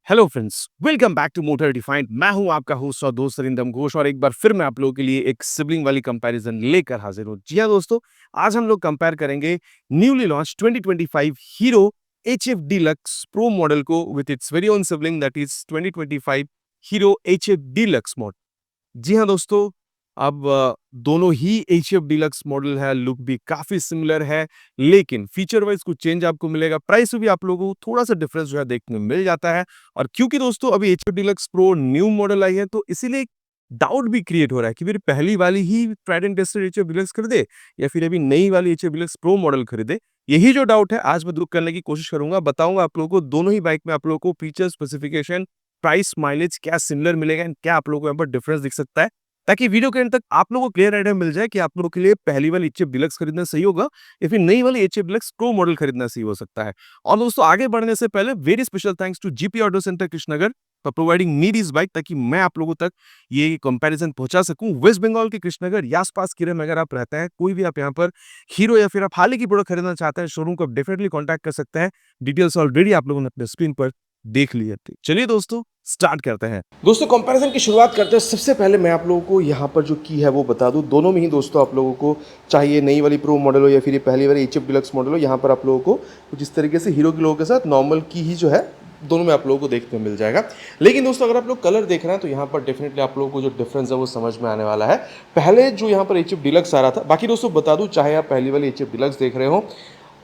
Hello friends, welcome back to motor defined. मैं हूं आपका होस्ट और दोस्त अरिंदम घोष और एक बार फिर मैं आप लोगों के लिए एक सिबलिंग वाली कंपैरिजन लेकर हाजिर हूं। जी हां दोस्तों, आज हम लोग कंपेयर करेंगे newly launch 2025 Hero HF Deluxe Pro model को with its very own sibling that is 2025 Hero HF Deluxe model. जी हाँ दोस्तों, अब दोनों ही एचएफ डीलक्स मॉडल है, लुक भी काफ़ी सिमिलर है, लेकिन फीचर वाइज़ कुछ चेंज आपको मिलेगा, प्राइस में भी आप लोगों को थोड़ा-सा डिफरेंस जो है देखने को मिल जाता है। और क्योंकि दोस्तों अभी HF Deluxe Pro new model आई है, तो इसीलिए डाउट भी क्रिएट हो रहा है कि फिर पहली वाली he tried and tested HF deluxe खरीदे या फिर अभी नई वाली एचएफ डीलक्स प्रो मॉडल खरीदे। यही जो डाउट है आज मैं दूर करने की कोशिश करूँगा, बताऊँगा आप लोगों को दोनों ही बाइक में आप लोगों को फीचर स्पेसिफिकेशन, प्राइस, माइलेज क्या सिमिलर मिलेगा एंड क्या आप लोगों को यहाँ पर डिफरेंस दिख सकता है। ताकि वीडियो के एंड तक आप लोगों को क्लियर आइडिया मिल जाए कि आप लोगों के लिए पहली वाली एचएफ डीलक्स खरीदना सही होगा या फिर नई वाली एचएफ डीलक्स प्रो मॉडल खरीदना सही हो सकता है। और दोस्तों आगे बढ़ने से पहले very special thanks to GP auto centre Krishnanagar for providing me this bike, ताकि मैं आप लोगों तक ये कंपैरिजन पहुंचा सकूं। वेस्ट बंगाल के कृष्णनगर या आसपास किरे में अगर आप रहते हैं, कोई भी आप यहाँ पर हीरो या फिर आप हाल ही की प्रोडक्ट खरीदना चाहते हैं, शोरूम को आप डेफिनेटली कॉन्टैक्ट कर सकते हैं। डिटेल्स ऑलरेडी आप लोगों ने अपने स्क्रीन पर देख लिए थे। चलिए दोस्तों स्टार्ट करते हैं। दोस्तों कंपैरिजन की शुरुआत करते हैं। सबसे पहले मैं आप लोगों को यहाँ पर जो की है वो बता दूँ। दोनों में ही दोस्तों आप लोगों को, चाहे ये नई वाली प्रो मॉडल हो या फिर ये पहली वाली एचएफ डीलक्स मॉडल हो, यहाँ पर आप लोगों को कुछ इस तरीके से हीरो के लोगों के साथ नॉर्मल की ही जो है दोनों में आप लोगों को देखने को मिल जाएगा। लेकिन दोस्तों अगर आप लोग कलर देख रहे हैं तो यहाँ पर डेफिनेटली आप लोगों को जो डिफरेंस है वो समझ में आने वाला है। पहले जो यहाँ पर एचएफ डीलक्स आ रहा था, बाकी दोस्तों बता दूँ, चाहे आप पहली वाली एचएफ डीलक्स देख रहे हो,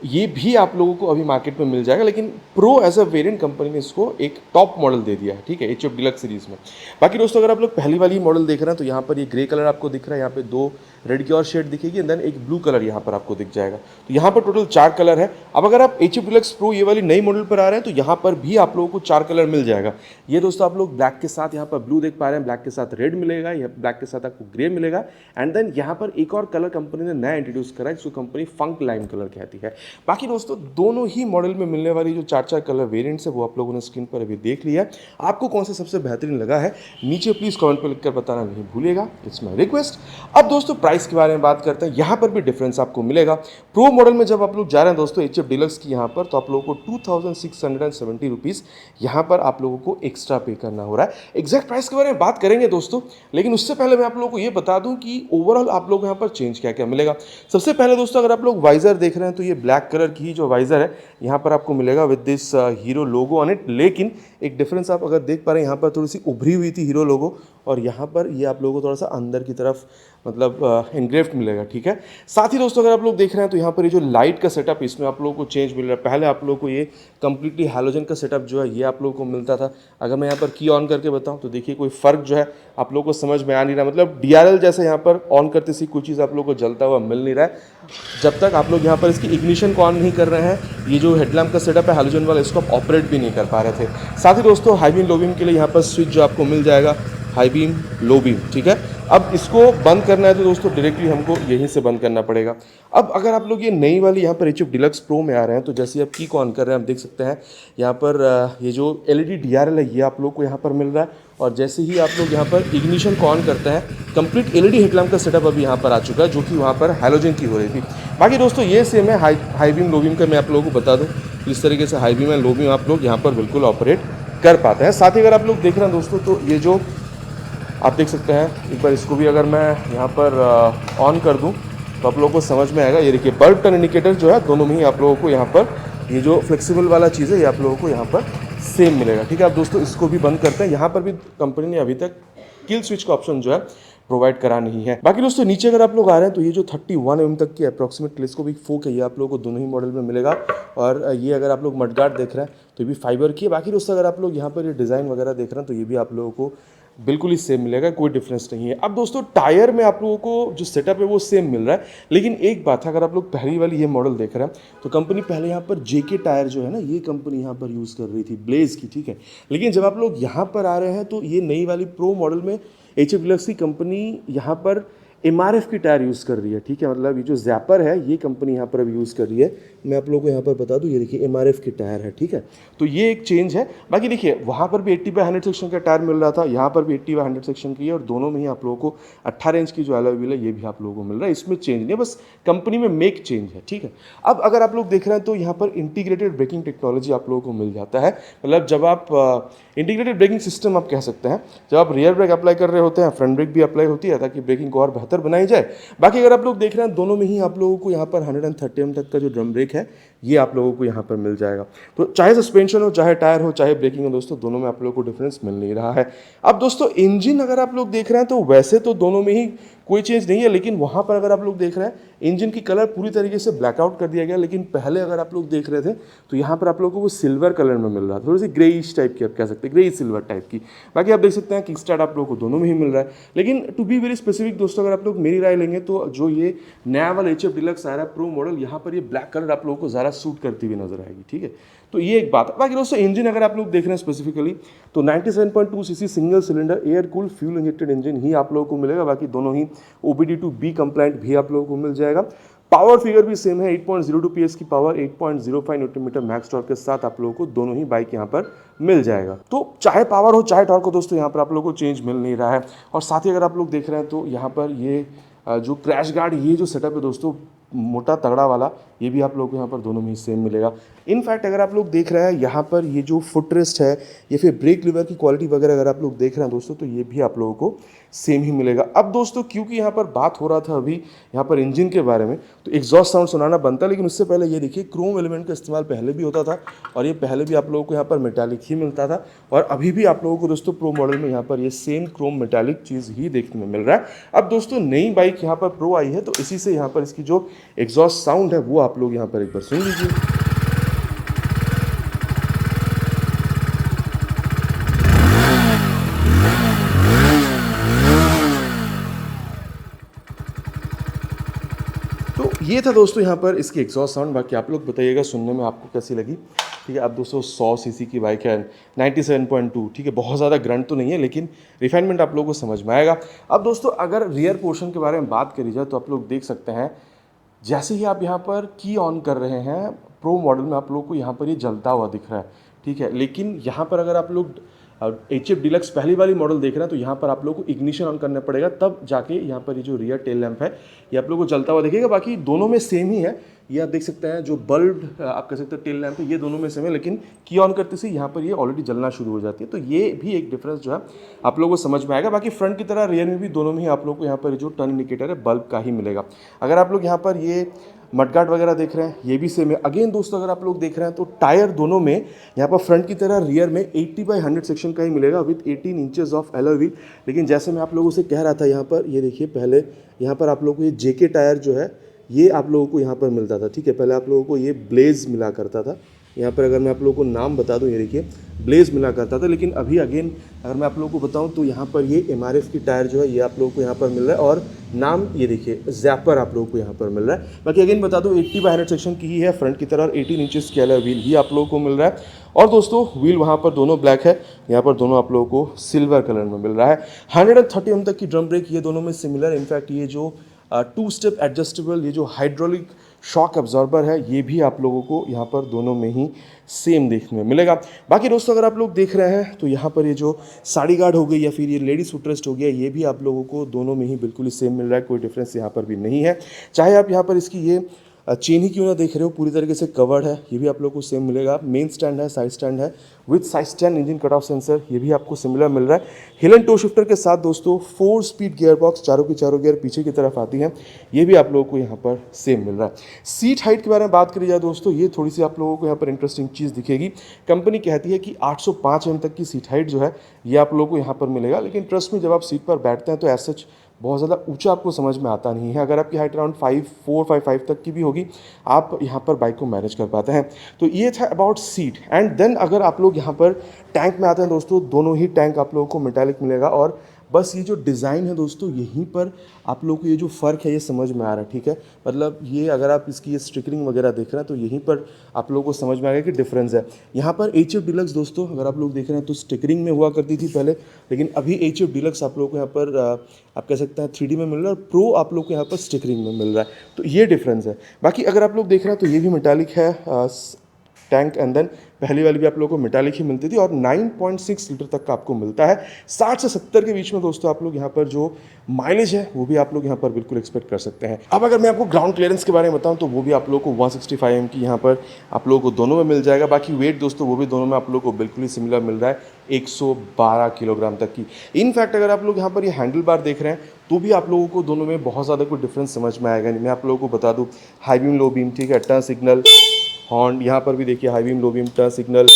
ये भी आप लोगों को अभी मार्केट में मिल जाएगा, लेकिन pro as a variant company ने इसको एक टॉप मॉडल दे दिया है, ठीक है, एचएफ डीलक्स सीरीज में। बाकी दोस्तों अगर आप लोग पहली वाली मॉडल देख रहे हैं तो यहाँ पर ये ग्रे कलर आपको दिख रहा है, यहाँ पे दो रेड की और शेड दिखेगी एंड देन एक ब्लू कलर यहाँ पर आपको दिख जाएगा। तो यहाँ पर टोटल 4 कलर है। अब अगर आप एचएफ डीलक्स प्रो ये वाली नई मॉडल पर आ रहे हैं तो यहाँ पर भी आप लोगों को 4 कलर मिल जाएगा। ये दोस्तों आप लोग ब्लैक के साथ यहाँ पर ब्लू देख पा रहे हैं, ब्लैक के साथ रेड मिलेगा, या ब्लैक के साथ आपको ग्रे मिलेगा एंड देन यहाँ पर एक और कलर कंपनी ने नया इंट्रोड्यूस करा है जिसको कंपनी फंक लाइम कलर कहती है। बाकी दोस्तों दोनों ही मॉडल में मिलने वाली जो 4 कलर वेरिएंट्स है वो आप लोगों ने स्क्रीन पर अभी देख लिया है। आपको कौन सा सबसे बेहतरीन लगा है नीचे प्लीज कमेंट पर लिखकर बताना नहीं भूलिएगा, इट्स माय रिक्वेस्ट। अब दोस्तों प्राइस के बारे में बात करते हैं। यहाँ पर भी डिफरेंस आपको मिलेगा। प्रो मॉडल में जब आप लोग जा रहे हैं दोस्तों एचएफ डीलक्स की यहाँ पर, तो आप लोगों को 2670 रुपीज़ यहाँ पर आप लोगों को एक्स्ट्रा पे करना हो रहा है। एग्जैक्ट प्राइस के बारे में बात करेंगे दोस्तों, लेकिन उससे पहले मैं आप लोगों को ये बता दूं कि ओवरऑल आप लोगों को यहाँ पर चेंज क्या क्या मिलेगा। सबसे पहले दोस्तों अगर आप लोग वाइजर देख रहे हैं तो ये ब्लैक कलर की जो वाइजर है यहाँ पर आपको मिलेगा with this hero logo on it. लेकिन एक डिफरेंस आप अगर देख पा रहे हैं, यहाँ पर थोड़ी सी उभरी हुई थी हीरो लोगो और यहाँ पर ये आप लोगों को थोड़ा सा अंदर की तरफ मतलब एनग्रेव्ड मिलेगा, ठीक है। साथ ही दोस्तों अगर आप लोग देख रहे हैं तो यहाँ पर ये जो लाइट का सेटअप इसमें आप लोगों को चेंज मिल रहा है। पहले आप लोगों को ये कंप्लीटली हैलोजन का सेटअप जो है ये आप लोगों को मिलता था। अगर मैं यहाँ पर की ऑन करके बताऊँ तो देखिए कोई फ़र्क जो है आप लोगों को समझ में आ नहीं रहा, मतलब डीआरएल जैसे यहाँ पर ऑन करते सी कोई चीज़ आप लोगों को जलता हुआ मिल नहीं रहा है जब तक आप लोग यहाँ पर इसकी इग्निशन को ऑन नहीं कर रहे हैं। ये जो हेडलैम्प का सेटअप है हैलोजन वाला, इसको आप ऑपरेट भी नहीं कर पा रहे थे। साथ ही दोस्तों हाई बीम लो बीम के लिए यहाँ पर स्विच जो आपको मिल जाएगा, हाई बीम लो बीम, ठीक है। अब इसको बंद करना है तो दोस्तों डायरेक्टली हमको यहीं से बंद करना पड़ेगा। अब अगर आप लोग ये नई वाली यहाँ पर एचएफ डीलक्स प्रो में आ रहे हैं तो जैसे आप की को ऑन कर रहे हैं आप देख सकते हैं यहाँ पर ये जो एलईडी डीआरएल है ये आप लोग को यहाँ पर मिल रहा है। और जैसे ही आप लोग यहाँ पर इग्निशन को ऑन करते हैं, कंप्लीट एलईडी हेडलैम्प का सेटअप अभी यहाँ पर आ चुका है जो कि वहाँ पर हैलोजन की हो रही थी। बाकी दोस्तों ये सेम है हाई बीम लो बीम का। मैं आप लोगों को बता दूँ इस तरीके से high beam and low beam आप लोग यहाँ पर बिल्कुल ऑपरेट कर पाते हैं। साथ ही अगर आप लोग देख रहे हैं दोस्तों तो ये जो आप देख सकते हैं, एक बार इसको भी अगर मैं यहाँ पर ऑन कर दूँ तो आप लोगों को समझ में आएगा। ये देखिए बल्ब टर्न इंडिकेटर जो है दोनों में ही आप लोगों को यहाँ पर ये जो फ्लेक्सिबल वाला चीज़ है ये आप लोगों को यहाँ पर सेम मिलेगा, ठीक है। आप दोस्तों इसको भी बंद करते हैं। यहाँ पर भी कंपनी ने अभी तक किल स्विच का ऑप्शन जो है प्रोवाइड करा नहीं है। बाकी दोस्तों नीचे अगर आप लोग आ रहे हैं तो ये जो 31 mm तक की अप्रॉक्सीमेट टेलीस्कोपिक फोक है ये आप लोगों को दोनों ही मॉडल में मिलेगा। और ये अगर आप लोग मडगार्ड देख रहे हैं तो ये भी फाइबर की है। बाकी दोस्तों अगर आप लोग यहाँ पर ये डिज़ाइन वगैरह देख रहे हैं तो ये भी आप लोगों को बिल्कुल ही सेम मिलेगा, कोई डिफरेंस नहीं है। अब दोस्तों टायर में आप लोगों को जो सेटअप है वो सेम मिल रहा है, लेकिन एक बात है, अगर आप लोग पहली वाली ये मॉडल देख रहे हैं तो कंपनी पहले यहाँ पर जेके टायर जो है ना ये कंपनी यहाँ पर यूज़ कर रही थी ब्लेज की, ठीक है। लेकिन जब आप लोग यहाँ पर आ रहे हैं तो ये नई वाली प्रो मॉडल में एचएफ डीलक्स की कंपनी यहाँ पर MRF की टायर यूज़ कर रही है, ठीक है। मतलब ये जो ज़ैपर है ये कंपनी यहाँ पर अब यूज़ कर रही है। मैं आप लोगों को यहाँ पर बता दूँ, ये देखिए MRF की टायर है, ठीक है। तो ये एक चेंज है। बाकी देखिए वहाँ पर भी 80/100 सेक्शन का टायर मिल रहा था, यहाँ पर भी 80/100 सेक्शन की है, और दोनों में ही आप लोगों को 18 इंच की जो अलॉय व्हील है ये भी आप लोगों को मिल रहा है। इसमें चेंज नहीं है, बस कंपनी में मेक चेंज है, ठीक है। अब अगर आप लोग देख रहे हैं तो यहाँ पर इंटीग्रेटेड ब्रेकिंग टेक्नोलॉजी आप लोगों को मिल जाता है। मतलब जब आप इंटीग्रेटेड ब्रेकिंग सिस्टम आप कह सकते हैं, जब आप रियर ब्रेक अप्लाई कर रहे होते हैं फ्रंट ब्रेक भी अप्लाई होती है, ताकि ब्रेकिंग को और बेहतर बनाई जाए। बाकी अगर आप लोग देख रहे हैं दोनों में ही आप लोगों को यहाँ पर 130 mm तक का जो ड्रम ब्रेक है ये आप लोगों को यहाँ पर मिल जाएगा। तो चाहे सस्पेंशन हो, चाहे टायर हो, चाहे ब्रेकिंग हो दोस्तों, दोनों में आप लोगों को डिफरेंस मिल नहीं रहा है। अब दोस्तों इंजन अगर आप लोग देख रहे हैं तो वैसे तो दोनों में ही कोई चेंज नहीं है, लेकिन वहाँ पर अगर आप लोग देख रहे हैं इंजन की कलर पूरी तरीके से ब्लैकआउट कर दिया गया। लेकिन पहले अगर आप लोग देख रहे थे तो यहाँ पर आप लोगों को वो सिल्वर कलर में मिल रहा था, थोड़ी सी ग्रेइश टाइप की आप कह सकते हैं, ग्रे सिल्वर टाइप की। बाकी आप देख सकते हैं किक स्टार्ट आप लोगों को दोनों में ही मिल रहा है। लेकिन टू बी वेरी स्पेसिफिक दोस्तों, अगर आप लोग मेरी राय लेंगे तो जो ये नया वाला HF डिलक्स आ रहा है प्रो मॉडल, यहाँ पर ये ब्लैक कलर आप लोगों को ज़्यादा सूट करती हुई नजर आएगी, ठीक है। तो ये एक बात है। बाकी दोस्तों इंजन अगर आप लोग देख रहे हैं स्पेसिफिकली तो 97.2 cc single cylinder air cool fuel injected engine ही आप लोगों को मिलेगा। बाकी दोनों ही OBD2B कंप्लाइंट भी आप लोगों को मिल जाएगा। पावर फिगर भी सेम है, 8.02 PS की power, 8.05 newton metre max torque के साथ आप लोगों को दोनों ही बाइक यहाँ पर मिल जाएगा। तो चाहे पावर हो चाहे टॉर्क हो दोस्तों, यहाँ पर आप लोगों को चेंज मिल नहीं रहा है। और साथ ही अगर आप लोग देख रहे हैं तो यहाँ पर ये जो क्रैश गार्ड ये जो सेटअप है दोस्तों मोटा तगड़ा वाला, ये भी आप लोगों को यहाँ पर दोनों में ही सेम मिलेगा। इनफैक्ट अगर आप लोग देख रहे हैं यहाँ पर ये जो फुटरेस्ट है या फिर ब्रेक लीवर की क्वालिटी वगैरह अगर आप लोग देख रहे हैं दोस्तों तो ये भी आप लोगों को सेम ही मिलेगा। अब दोस्तों क्योंकि यहाँ पर बात हो रहा था अभी यहाँ पर इंजन के बारे में, तो एग्जॉस्ट साउंड सुनाना बनता है। लेकिन उससे पहले ये देखिए क्रोम एलिमेंट का इस्तेमाल पहले भी होता था, और ये पहले भी आप लोगों को यहाँ पर मेटालिक ही मिलता था, और अभी भी आप लोगों को दोस्तों प्रो मॉडल में यहाँ पर ये सेम क्रोम मेटालिक चीज़ ही देखने में मिल रहा है। अब दोस्तों नई बाइक यहाँ पर प्रो आई है, तो इसी से यहाँ पर इसकी जो एग्जॉस्ट साउंड है वो आप लोग यहाँ पर एक बार सुन लीजिए। तो ये था दोस्तों यहाँ पर इसकी एग्जॉस्ट साउंड। बाकी आप लोग बताइएगा सुनने में आपको कैसी लगी, ठीक है। अब दोस्तों 100 cc की बाइक है, 97.2, ठीक है। बहुत ज़्यादा ग्रंट तो नहीं है, लेकिन रिफाइनमेंट आप लोगों को समझ में आएगा। अब दोस्तों अगर रियर पोर्शन के बारे में बात करी जाए तो आप लोग देख सकते हैं जैसे ही आप यहाँ पर की ऑन कर रहे हैं प्रो मॉडल में आप लोग को यहाँ पर ये जलता हुआ दिख रहा है, ठीक है। लेकिन यहाँ पर अगर आप लोग HF डिलक्स पहली वाली मॉडल देख रहे हैं तो यहाँ पर आप लोग को इग्निशन ऑन करना पड़ेगा, तब जाके यहाँ पर ये जो रियर टेल लैंप है ये आप लोग को जलता हुआ दिखेगा। बाकी दोनों में सेम ही है, ये आप देख सकते हैं जो बल्ब आप कह सकते हैं टेल लैंप है ये दोनों में सेम है, लेकिन की ऑन करते से यहाँ पर ये ऑलरेडी जलना शुरू हो जाती है। तो ये भी एक डिफरेंस जो है आप लोगों को समझ में आएगा। बाकी फ्रंट की तरह रियर में भी दोनों में ही आप लोग को यहाँ पर जो टर्न इंडिकेटर है बल्ब का ही मिलेगा। अगर आप लोग यहाँ पर ये मडगार्ड वगैरह देख रहे हैं ये भी सेम है। अगेन दोस्तों अगर आप लोग देख रहे हैं तो टायर दोनों में यहाँ पर फ्रंट की तरह रियर में 80/100 सेक्शन का ही मिलेगा with 18 inches of alloy wheel. लेकिन जैसे मैं आप लोगों से कह रहा था यहाँ पर ये देखिए पहले यहाँ पर आप लोगों को ये JK टायर जो है ये आप लोगों को यहाँ पर मिलता था, ठीक है। पहले आप लोगों को ये ब्लेज मिला करता था, यहाँ पर अगर मैं आप लोगों को नाम बता दूँ ये देखिए ब्लेज मिला करता था। लेकिन अभी अगेन अगर मैं आप लोगों को बताऊँ तो यहाँ पर ये MRF की टायर जो है ये आप लोगों को यहाँ पर मिल रहा है, और नाम ये देखिए ज़ैपर आप लोगों को यहाँ पर मिल रहा है। बाकी अगेन बता दूँ 80/100 सेक्शन की ही है फ्रंट की तरह, और 18 इंचेस की अलॉय व्हील ही आप लोगों को मिल रहा है। और दोस्तों व्हील वहाँ पर दोनों ब्लैक है, यहाँ पर दोनों आप लोगों को सिल्वर कलर में मिल रहा है। 130 mm तक की ड्रम ब्रेक ये दोनों में सिमिलर। इनफैक्ट ये जो 2 स्टेप एडजस्टेबल ये जो हाइड्रोलिक शॉक एब्जॉर्बर है ये भी आप लोगों को यहाँ पर दोनों में ही सेम देखने में मिलेगा। बाकी दोस्तों अगर आप लोग देख रहे हैं तो यहाँ पर ये जो साड़ी गार्ड हो गई या फिर ये लेडीज फुटरेस्ट हो गया ये भी आप लोगों को दोनों में ही बिल्कुल ही सेम मिल रहा है, कोई डिफरेंस यहाँ पर भी नहीं है। चाहे आप यहाँ पर इसकी ये चेन ही क्यों ना देख रहे हो पूरी तरीके से कवर्ड है, ये भी आप लोग को सेम मिलेगा। मेन स्टैंड है, साइड स्टैंड है with side stand engine cut off sensor, ये भी आपको सिमिलर मिल रहा है। हिल एंड टो शिफ्टर के साथ दोस्तों 4 स्पीड गियर बॉक्स, चारों की चारों गियर पीछे की तरफ आती हैं, ये भी आप लोगों को यहाँ पर सेम मिल रहा है। सीट हाइट के बारे में बात करी जाए दोस्तों ये थोड़ी सी आप लोगों को यहाँ पर इंटरेस्टिंग चीज़ दिखेगी। कंपनी कहती है कि 805 mm तक की सीट हाइट जो है ये आप लोगों को यहाँ पर मिलेगा। लेकिन ट्रस्ट में जब आप सीट पर बैठते हैं तो एज सच बहुत ज़्यादा ऊंचा आपको समझ में आता नहीं है। अगर आपकी हाइट अराउंड 5'4", 5'5" तक की भी होगी आप यहाँ पर बाइक को मैनेज कर पाते हैं। तो ये था अबाउट सीट। एंड देन अगर आप लोग यहाँ पर टैंक में आते हैं दोस्तों दोनों ही टैंक आप लोगों को मेटालिक मिलेगा, और बस ये जो डिज़ाइन है दोस्तों, यहीं पर आप लोगों को ये जो फ़र्क है ये समझ में आ रहा है, ठीक है। मतलब ये अगर आप इसकी ये स्टिकरिंग वगैरह देख रहे हैं तो यहीं पर आप लोगों को समझ में आ गया कि डिफरेंस है। यहाँ पर एच एफ डिलक्स दोस्तों अगर आप लोग देख रहे हैं तो स्टिकरिंग में हुआ करती थी पहले, लेकिन अभी एच एफ डिलक्स आप लोगों को यहाँ पर आप कह सकते हैं 3D में मिल रहा है, और प्रो आप लोग को यहाँ पर स्टिकरिंग में मिल रहा है, तो ये डिफरेंस है। बाकी अगर आप लोग देख रहे हैं तो ये भी मेटालिक है टैंक, एंड देन पहली वाली भी आप लोगों को मेटालिक ही मिलती थी, और 9.6 लीटर तक का आपको मिलता है। 60 से 70 के बीच में दोस्तों आप लोग यहाँ पर जो माइलेज है वो भी आप लोग यहाँ पर बिल्कुल एक्सपेक्ट कर सकते हैं। अब अगर मैं आपको ग्राउंड क्लियरेंस के बारे में बताऊँ तो वो भी आप लोगों को 165 एम की यहाँ पर आप लोगों को दोनों में मिल जाएगा। बाकी वेट दोस्तों वो भी दोनों में आप लोगों को बिल्कुल ही सिमिलर मिल रहा है, 112 किलोग्राम तक की। इनफैक्ट अगर आप लोग यहाँ पर ये हैंडल बार देख रहे हैं तो भी आप लोगों को दोनों में बहुत ज़्यादा कोई डिफरेंस समझ में आएगा नहीं। मैं आप लोगों को बता दूँ, हाई बीम लो बीम, ठीक है, टर्न सिग्नल, हॉर्न, यहाँ पर भी देखिए high beam low beam turn signal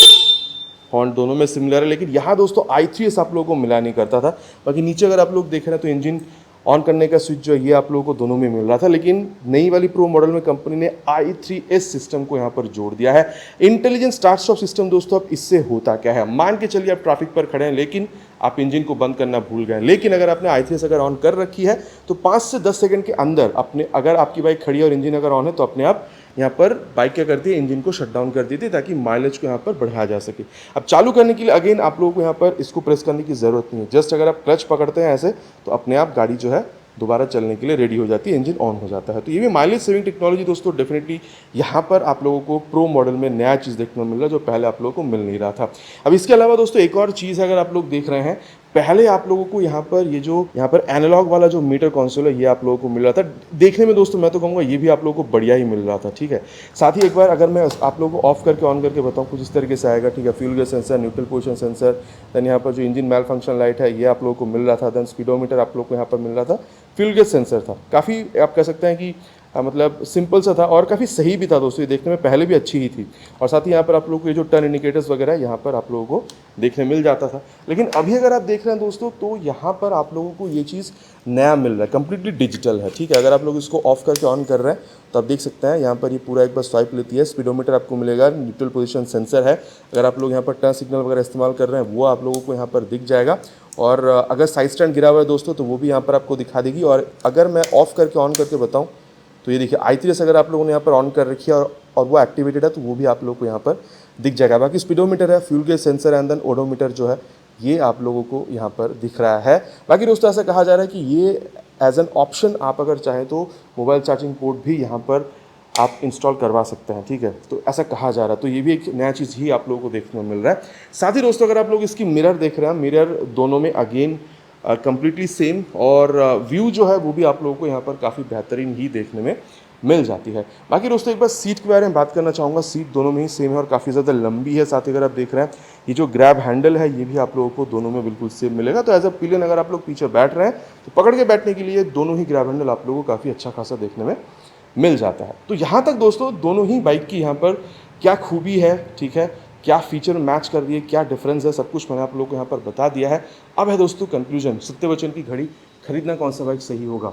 horn दोनों में सिमिलर है। लेकिन यहाँ दोस्तों i3s आप लोगों को मिला नहीं करता था। बाकी नीचे अगर आप लोग देख रहे हैं तो इंजन ऑन करने का स्विच जो है ये आप लोगों को दोनों में मिल रहा था, लेकिन नई वाली प्रो मॉडल में कंपनी ने i3s सिस्टम को यहाँ पर जोड़ दिया है। इंटेलिजेंट स्टार्ट स्टॉप सिस्टम दोस्तों, अब इससे होता क्या है, मान के चलिए आप ट्रैफिक पर खड़े हैं लेकिन आप इंजन को बंद करना भूल गए, लेकिन अगर आपने i3s अगर ऑन कर रखी है तो 5 से 10 सेकंड के अंदर अपने, अगर आपकी बाइक खड़ी है और इंजन अगर ऑन है तो अपने आप यहाँ पर बाइक क्या करती है, इंजन को शट डाउन कर देती है ताकि माइलेज को यहाँ पर बढ़ाया जा सके। अब चालू करने के लिए अगेन आप लोगों को यहाँ पर इसको प्रेस करने की ज़रूरत नहीं है, जस्ट अगर आप क्लच पकड़ते हैं ऐसे तो अपने आप गाड़ी जो है दोबारा चलने के लिए रेडी हो जाती है, इंजन ऑन हो जाता है। तो ये भी माइलेज सेविंग टेक्नोलॉजी दोस्तों डेफिनेटली यहाँ पर आप लोगों को प्रो मॉडल में नया चीज़ देखने को मिल रहा है जो पहले आप लोगों को मिल नहीं रहा था। अब इसके अलावा दोस्तों एक और चीज़ अगर आप लोग देख रहे हैं, पहले आप लोगों को यहाँ पर ये जो यहाँ पर एनालॉग वाला जो मीटर कंसोल है ये आप लोगों को मिल रहा था। देखने में दोस्तों मैं तो कहूँगा ये भी आप लोगों को बढ़िया ही मिल रहा था, ठीक है। साथ ही एक बार अगर मैं आप लोगों को ऑफ करके ऑन करके बताऊँ कुछ इस तरीके से आएगा, ठीक है। Fuel gas sensor, neutral position sensor, then यहाँ पर जो इंजन मेल फंक्शन लाइट है ये आप लोगों को मिल रहा था, देन स्पीडोमीटर आप लोग को यहाँ पर मिल रहा था, फ्यूल गैस सेंसर था। काफ़ी आप कह सकते हैं कि मतलब सिंपल सा था और काफ़ी सही भी था दोस्तों, ये देखने में पहले भी अच्छी ही थी। और साथ ही यहाँ पर आप लोगों को ये जो टर्न इंडिकेटर्स वगैरह है यहाँ पर आप लोगों को देखने मिल जाता था। लेकिन अभी अगर आप देख रहे हैं दोस्तों तो यहाँ पर आप लोगों को ये चीज़ नया मिल रहा है, कम्प्लीटली डिजिटल है, ठीक है। अगर आप लोग इसको ऑफ करके ऑन कर रहे हैं तो आप देख सकते हैं यहाँ पर ये पूरा एक बार स्वाइप लेती है, स्पीडोमीटर आपको मिलेगा, न्यूट्रल पोजीशन सेंसर है। अगर आप लोग यहाँ पर टर्न सिग्नल वगैरह इस्तेमाल कर रहे हैं वो आप लोगों को यहाँ पर दिख जाएगा। और अगर साइड स्टैंड गिरा हुआ है दोस्तों तो वो भी यहाँ पर आपको दिखा देगी। और अगर मैं ऑफ करके ऑन करके बताऊँ तो ये देखिए i3s अगर आप लोगों ने यहाँ पर ऑन कर रखी है और वो एक्टिवेटेड है तो वो भी आप लोगों को यहाँ पर दिख जाएगा। बाकी स्पीडोमीटर है, fuel gauge sensor and then odometer जो है ये आप लोगों को यहाँ पर दिख रहा है। बाकी दोस्तों ऐसा कहा जा रहा है कि ये एज एन ऑप्शन आप अगर चाहें तो मोबाइल चार्जिंग पोर्ट भी यहाँ पर आप इंस्टॉल करवा सकते हैं, ठीक है। तो ऐसा कहा जा रहा है, तो ये भी एक नया चीज़ ही आप लोगों को देखने को मिल रहा है। साथ ही दोस्तों अगर आप लोग इसकी मिरर देख रहे हैं, मिरर दोनों में अगेन कम्प्लीटली सेम, और व्यू जो है वो भी आप लोगों को यहाँ पर काफ़ी बेहतरीन ही देखने में मिल जाती है। बाकी दोस्तों एक बार सीट के बारे में बात करना चाहूँगा, सीट दोनों में ही सेम है और काफ़ी ज़्यादा लंबी है। साथ ही अगर आप देख रहे हैं ये जो ग्रैब हैंडल है ये भी आप लोगों को दोनों में बिल्कुल सेम मिलेगा। तो एज अ पिलियन अगर आप लोग पीछे बैठ रहे हैं तो पकड़ के बैठने के लिए दोनों ही ग्रैब हैंडल आप लोगों को काफ़ी अच्छा खासा देखने में मिल जाता है। तो यहाँ तक दोस्तों दोनों ही बाइक की यहाँ पर क्या खूबी है, ठीक है, क्या फीचर मैच कर रही है, क्या डिफरेंस है, सब कुछ मैंने आप लोगों को यहाँ पर बता दिया है। अब है दोस्तों कंक्लूजन, सत्यवचन की घड़ी, खरीदना कौन सा बाइक सही होगा।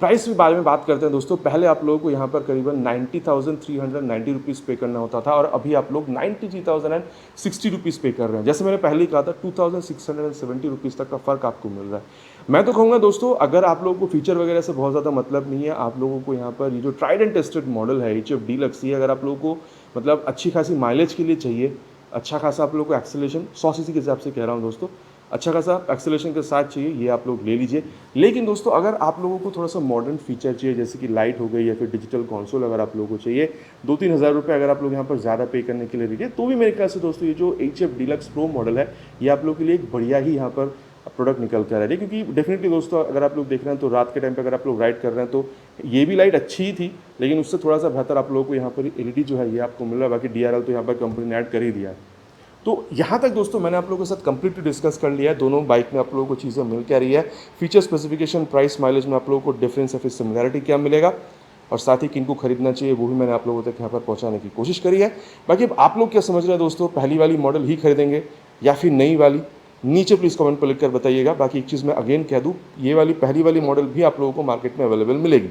प्राइस के बारे में बात करते हैं दोस्तों। पहले आप लोगों को यहाँ पर करीबन 90,390 रुपीज़ पे करना होता था और अभी आप लोग 93,060 रुपीज़ पे कर रहे हैं। जैसे मैंने पहले ही कहा था 2,670 रुपीज़ तक का फ़र्क आपको मिल रहा है। मैं तो कहूँगा दोस्तों अगर आप लोगों को फीचर वगैरह से बहुत ज़्यादा मतलब नहीं है, आप लोगों को यहाँ पर ये जो ट्राइड एंड टेस्टेड मॉडल है HF डीलक्स, ये अगर आप लोगों को मतलब अच्छी खासी माइलेज के लिए चाहिए, अच्छा खासा आप लोगों को एक्सेलरेशन 100 सीसी के हिसाब से कह रहा हूँ दोस्तों, अच्छा खासा एक्सेलरेशन के साथ चाहिए, ये आप लोग ले लीजिए। लेकिन दोस्तों अगर आप लोगों को थोड़ा सा मॉडर्न फीचर चाहिए जैसे कि लाइट हो गई या फिर डिजिटल कंसोल अगर आप लोगों को चाहिए, 2-3 हज़ार रुपये अगर आप लोग यहाँ पर ज़्यादा पे करने के लिए रेडी है तो भी मेरे ख्याल से दोस्तों ये जो HF डीलक्स प्रो मॉडल है ये आप लोग के लिए एक बढ़िया ही यहाँ पर प्रोडक्ट निकल कर आ रही है। क्योंकि डेफिनेटली दोस्तों अगर आप लोग देख रहे हैं तो रात के टाइम पे अगर आप लोग राइड कर रहे हैं तो ये भी लाइट अच्छी ही थी, लेकिन उससे थोड़ा सा बेहतर आप लोगों को यहाँ पर LED जो है ये आपको मिल रहा है। बाकी DRL तो यहाँ पर कंपनी ने ऐड कर ही दिया है। तो यहाँ तक दोस्तों मैंने आप लोगों के साथ कंप्लीटली डिस्कस कर लिया है दोनों बाइक में आप लोगों को चीज़ें मिल क्या रही है, फीचर स्पेसिफिकेशन, प्राइस, माइलेज में आप लोगों को डिफरेंस या फिर सिमिलैरिटी क्या मिलेगा, और साथ ही किनको खरीदना चाहिए वो भी मैंने आप लोगों तक यहाँ पर पहुँचाने की कोशिश करी है। बाकी अब आप लोग क्या समझ रहे हैं दोस्तों, पहली वाली मॉडल ही खरीदेंगे या फिर नई वाली, नीचे प्लीज़ कमेंट पर लिख कर बताइएगा। बाकी एक चीज़ मैं अगेन कह दूँ, ये वाली पहली वाली मॉडल भी आप लोगों को मार्केट में अवेलेबल मिलेगी।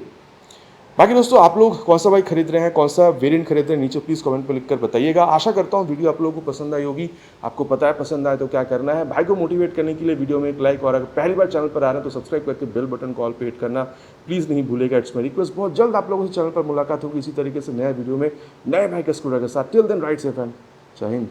बाकी दोस्तों आप लोग कौन सा बाइक खरीद रहे हैं, कौन सा वेरिएंट खरीद रहे हैं, नीचे प्लीज़ कमेंट पर लिखकर बताइएगा। आशा करता हूँ वीडियो आप लोगों को पसंद आई होगी। आपको पता है पसंद आए तो क्या करना है। भाई को मोटिवेट करने के लिए वीडियो में एक लाइक, और अगर पहली बार चैनल पर आ रहे हैं तो सब्सक्राइब करके बेल बटन को ऑल पे हिट करना प्लीज़ नहीं भूलेगा। It's my request. बहुत जल्द आप लोगों से चैनल पर मुलाकात होगी इसी तरीके से नए वीडियो में नए बाइक स्कूटर के साथ। Till then ride safe and Jai Hind.